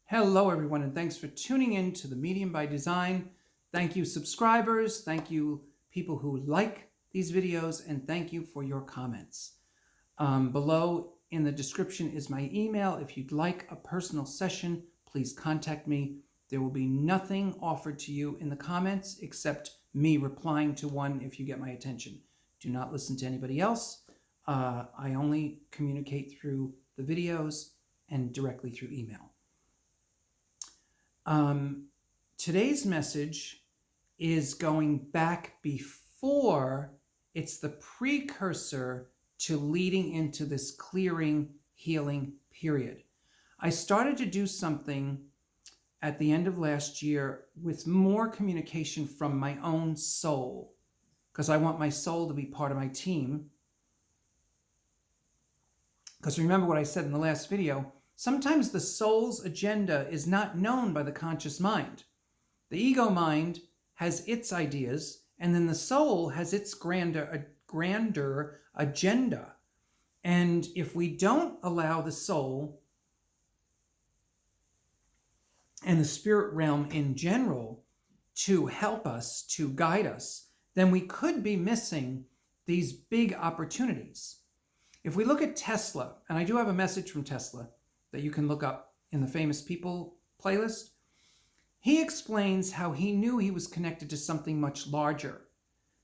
Hello, everyone, and thanks for tuning in to The Medium by Design. Thank you, subscribers. Thank you, people who like these videos, and thank you for your comments. Below in the description is my email. If you'd like a personal session, please contact me. There will be nothing offered to you in the comments except me replying to one if you get my attention. Do not listen to anybody else. I only communicate through the videos and directly through email. Today's message is going back before. It's the precursor to leading into this clearing, healing period. I started to do something at the end of last year with more communication from my own soul, because I want my soul to be part of my team. Because remember what I said in the last video, sometimes the soul's agenda is not known by the conscious mind. The ego mind has its ideas, and then the soul has its grander agenda. And if we don't allow the soul and the spirit realm in general to help us, to guide us, then we could be missing these big opportunities. If we look at Tesla, and I do have a message from Tesla that you can look up in the Famous People playlist, he explains how he knew he was connected to something much larger.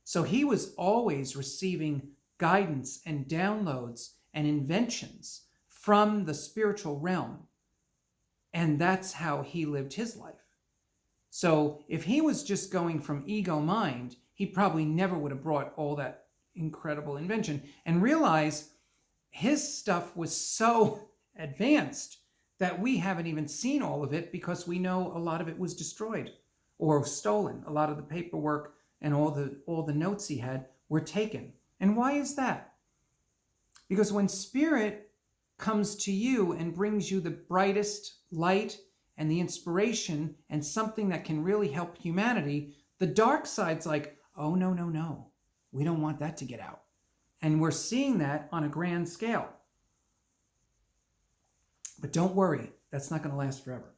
So he was always receiving guidance and downloads and inventions from the spiritual realm. And that's how he lived his life. So if he was just going from ego mind, he probably never would have brought all that incredible invention, and realize his stuff was so advanced that we haven't even seen all of it, because we know a lot of it was destroyed or stolen. A lot of the paperwork and all the notes he had were taken. And why is that? Because when spirit comes to you and brings you the brightest light and the inspiration and something that can really help humanity, the dark side's like, oh, no, we don't want that to get out. And we're seeing that on a grand scale. But don't worry, that's not going to last forever.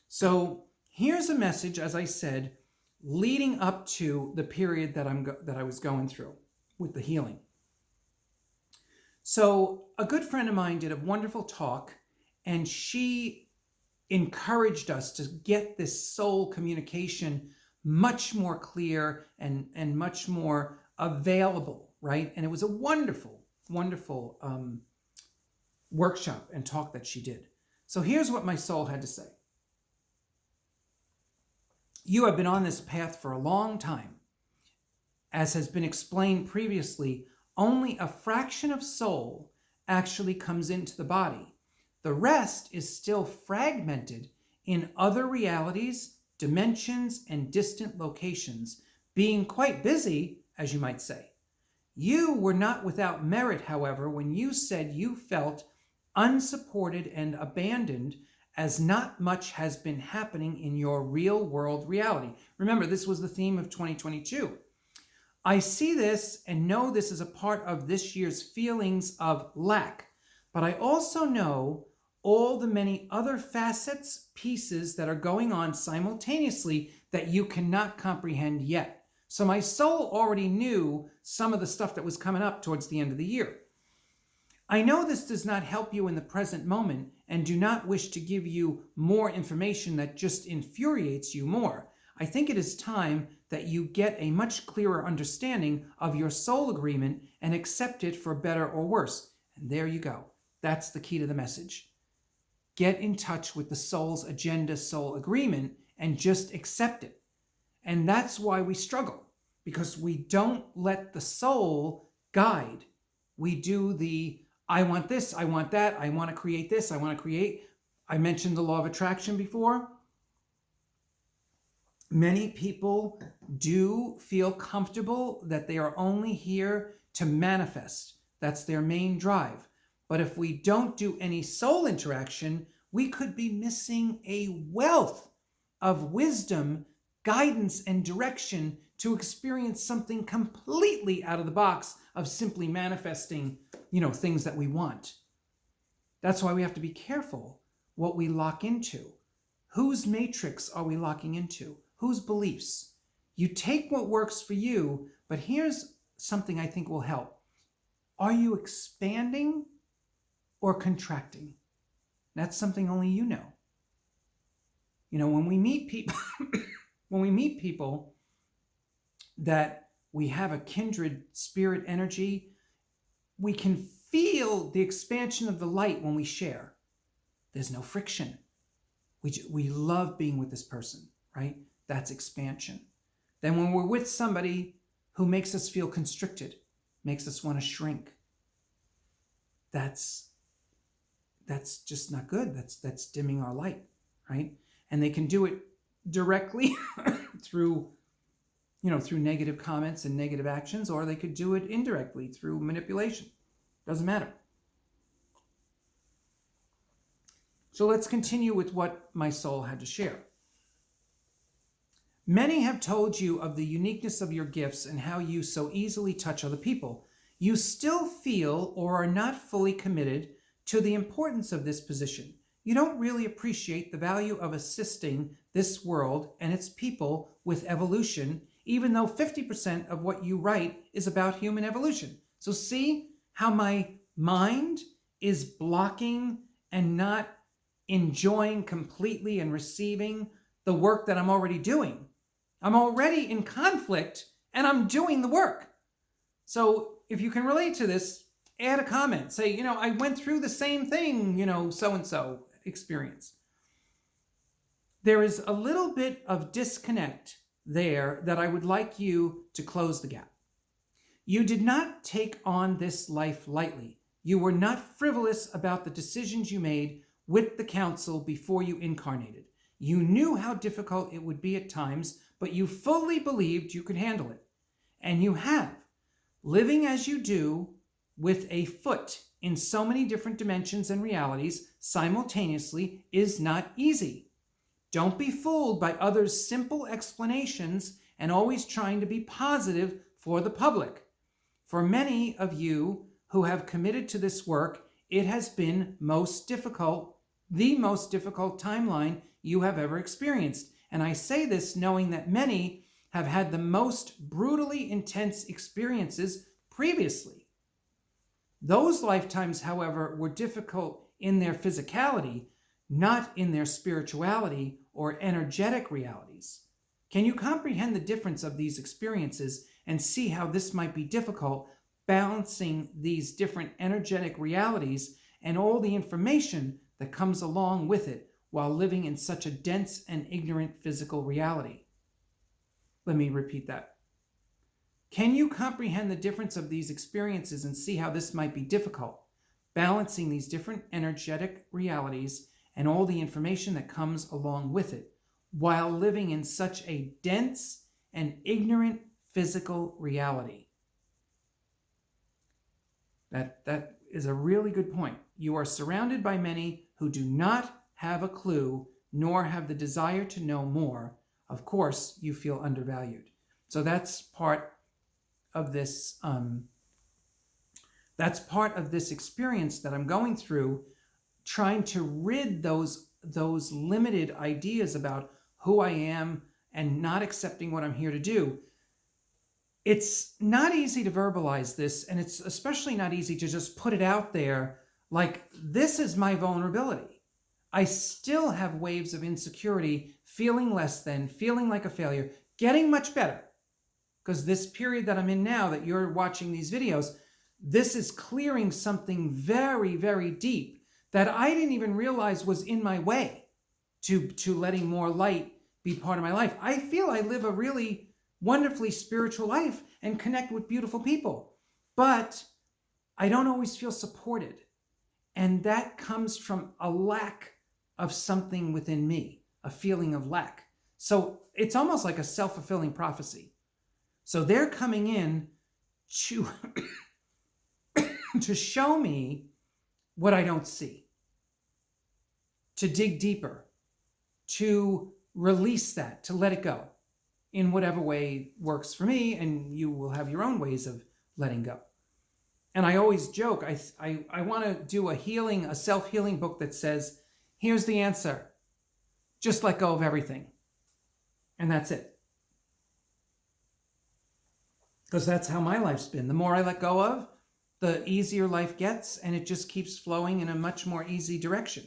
So here's a message, as I said, leading up to the period that I was going through with the healing. So a good friend of mine did a wonderful talk, and she encouraged us to get this soul communication much more clear and much more available, right? And it was a wonderful, wonderful workshop and talk that she did. So here's what my soul had to say. You have been on this path for a long time. As has been explained previously, only a fraction of soul actually comes into the body. The rest is still fragmented in other realities, dimensions, and distant locations, being quite busy, as you might say. You were not without merit, however, when you said you felt unsupported and abandoned, as not much has been happening in your real-world reality. Remember, this was the theme of 2022. I see this and know this is a part of this year's feelings of lack, but I also know all the many other facets, pieces that are going on simultaneously that you cannot comprehend yet. So my soul already knew some of the stuff that was coming up towards the end of the year. I know this does not help you in the present moment and do not wish to give you more information that just infuriates you more. I think it is time that you get a much clearer understanding of your soul agreement and accept it for better or worse. And there you go. That's the key to the message. Get in touch with the soul's agenda, soul agreement, and just accept it. And that's why we struggle, because we don't let the soul guide. We do the, I want this, I want that, I want to create this, I want to create. I mentioned the law of attraction before. Many people do feel comfortable that they are only here to manifest. That's their main drive. But if we don't do any soul interaction, we could be missing a wealth of wisdom, guidance, and direction to experience something completely out of the box of simply manifesting, things that we want. That's why we have to be careful what we lock into. Whose matrix are we locking into? Whose beliefs? You take what works for you, but here's something I think will help. Are you expanding or contracting? That's something only you know. You know, when we meet people, that we have a kindred spirit energy, we can feel the expansion of the light when we share. There's no friction. We love being with this person, right? That's expansion. Then when we're with somebody who makes us feel constricted, makes us want to shrink, that's just not good. That's dimming our light, right? And they can do it directly through negative comments and negative actions, or they could do it indirectly through manipulation. Doesn't matter. So let's continue with what my soul had to share. Many have told you of the uniqueness of your gifts and how you so easily touch other people. You still feel or are not fully committed to the importance of this position. You don't really appreciate the value of assisting this world and its people with evolution, even though 50% of what you write is about human evolution. So see how my mind is blocking and not enjoying completely and receiving the work that I'm already doing. I'm already in conflict and I'm doing the work. So if you can relate to this, add a comment. Say, I went through the same thing, so-and-so experience. There is a little bit of disconnect there that I would like you to close the gap. You did not take on this life lightly. You were not frivolous about the decisions you made with the council before you incarnated. You knew how difficult it would be at times, but you fully believed you could handle it. And you have. Living as you do, with a foot in so many different dimensions and realities simultaneously, is not easy. Don't be fooled by others' simple explanations and always trying to be positive for the public. For many of you who have committed to this work, it has been the most difficult timeline you have ever experienced. And I say this knowing that many have had the most brutally intense experiences previously. Those lifetimes, however, were difficult in their physicality, not in their spirituality or energetic realities. Can you comprehend the difference of these experiences and see how this might be difficult, balancing these different energetic realities and all the information that comes along with it while living in such a dense and ignorant physical reality? Let me repeat that. Can you comprehend the difference of these experiences and see how this might be difficult, balancing these different energetic realities and all the information that comes along with it, while living in such a dense and ignorant physical reality? That is a really good point. You are surrounded by many who do not have a clue, nor have the desire to know more. Of course, you feel undervalued. So that's part of this. That's part of this experience that I'm going through, trying to rid those limited ideas about who I am and not accepting what I'm here to do. It's not easy to verbalize this, and it's especially not easy to just put it out there like, this is my vulnerability. I still have waves of insecurity, feeling less than, feeling like a failure, getting much better. Because this period that I'm in now, that you're watching these videos, this is clearing something very, very deep that I didn't even realize was in my way to letting more light be part of my life. I feel I live a really wonderfully spiritual life and connect with beautiful people, but I don't always feel supported. And that comes from a lack of something within me, a feeling of lack. So it's almost like a self-fulfilling prophecy. So they're coming in to, to show me what I don't see, to dig deeper, to release that, to let it go in whatever way works for me, and you will have your own ways of letting go. And I always joke, I want to do a self-healing book that says, here's the answer. Just let go of everything. And that's it. Because that's how my life's been. The more I let go of, the easier life gets, and it just keeps flowing in a much more easy direction.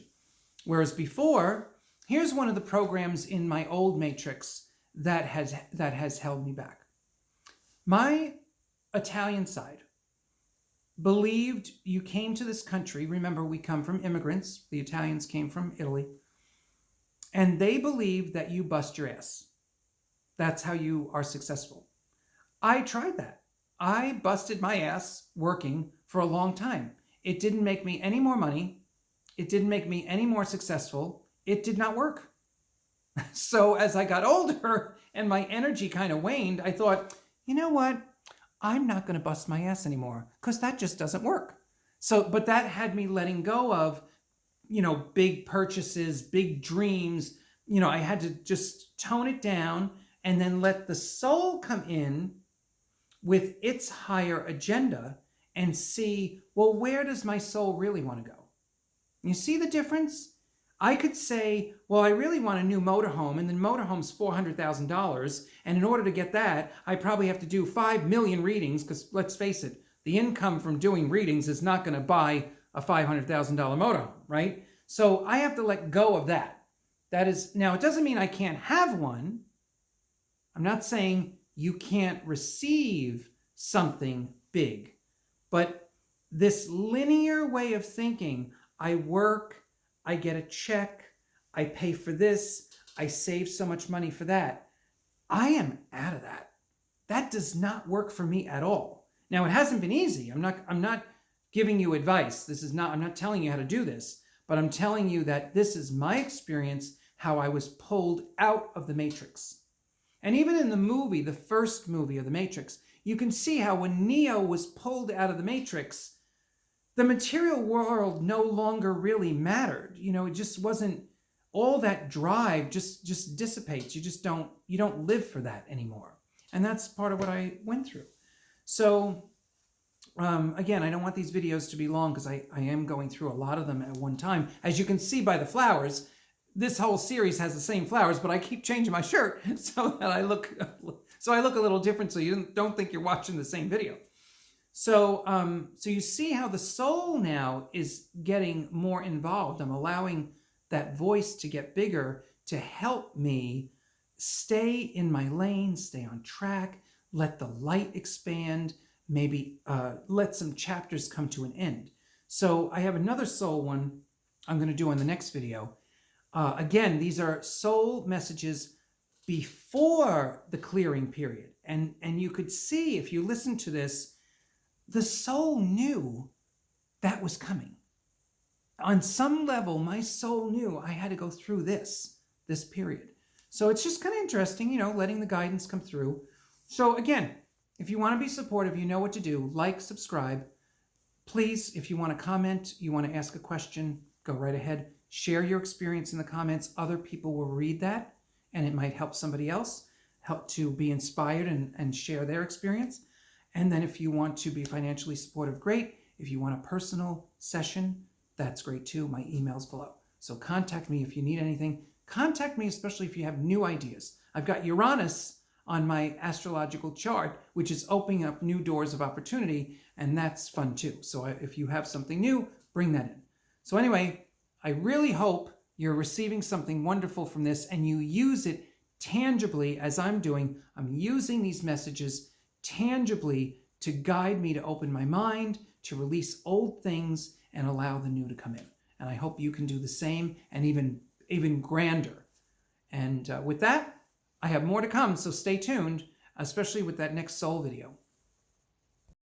Whereas before, here's one of the programs in my old matrix that has held me back. My Italian side believed you came to this country. Remember, we come from immigrants. The Italians came from Italy. And they believed that you bust your ass. That's how you are successful. I tried that. I busted my ass working for a long time. It didn't make me any more money. It didn't make me any more successful. It did not work. So as I got older and my energy kind of waned, I thought, you know what? I'm not going to bust my ass anymore because that just doesn't work. So, but that had me letting go of, big purchases, big dreams. I had to just tone it down and then let the soul come in with its higher agenda and see, well, where does my soul really want to go? You see the difference? I could say, well, I really want a new motorhome, and the motorhome's $400,000. And in order to get that, I probably have to do 5 million readings, because let's face it, the income from doing readings is not going to buy a $500,000 motorhome, right? So I have to let go of that. That is, now it doesn't mean I can't have one. I'm not saying you can't receive something big, but this linear way of thinking, I work, I get a check, I pay for this, I save so much money for that. I am out of that. That does not work for me at all. Now, it hasn't been easy. I'm not giving you advice. I'm not telling you how to do this, but I'm telling you that this is my experience, how I was pulled out of the Matrix. And even in the movie, the first movie of the Matrix, you can see how when Neo was pulled out of the Matrix, the material world no longer really mattered. It just wasn't, all that drive just dissipates. You don't live for that anymore. And that's part of what I went through. So again, I don't want these videos to be long because I am going through a lot of them at one time. As you can see by the flowers, this whole series has the same flowers, but I keep changing my shirt so that I look a little different, so you don't think you're watching the same video. So you see how the soul now is getting more involved. I'm allowing that voice to get bigger to help me stay in my lane, stay on track, let the light expand, maybe let some chapters come to an end. So I have another soul one I'm going to do in the next video. Again, these are soul messages before the clearing period. And you could see, if you listen to this, the soul knew that was coming. On some level, my soul knew I had to go through this period. So it's just kind of interesting, letting the guidance come through. So again, if you want to be supportive, you know what to do. Like, subscribe. Please, if you want to comment, you want to ask a question, go right ahead. Share your experience in the comments. Other people will read that, and it might help somebody else, help to be inspired and share their experience. And then if you want to be financially supportive, great. If you want a personal session, that's great too. My email's below. So contact me if you need anything. Contact me, especially if you have new ideas. I've got Uranus on my astrological chart, which is opening up new doors of opportunity, and that's fun too. So if you have something new, bring that in. So anyway, I really hope you're receiving something wonderful from this and you use it tangibly as I'm doing. I'm using these messages tangibly to guide me to open my mind, to release old things and allow the new to come in. And I hope you can do the same and even grander. And with that, I have more to come, so stay tuned, especially with that next soul video.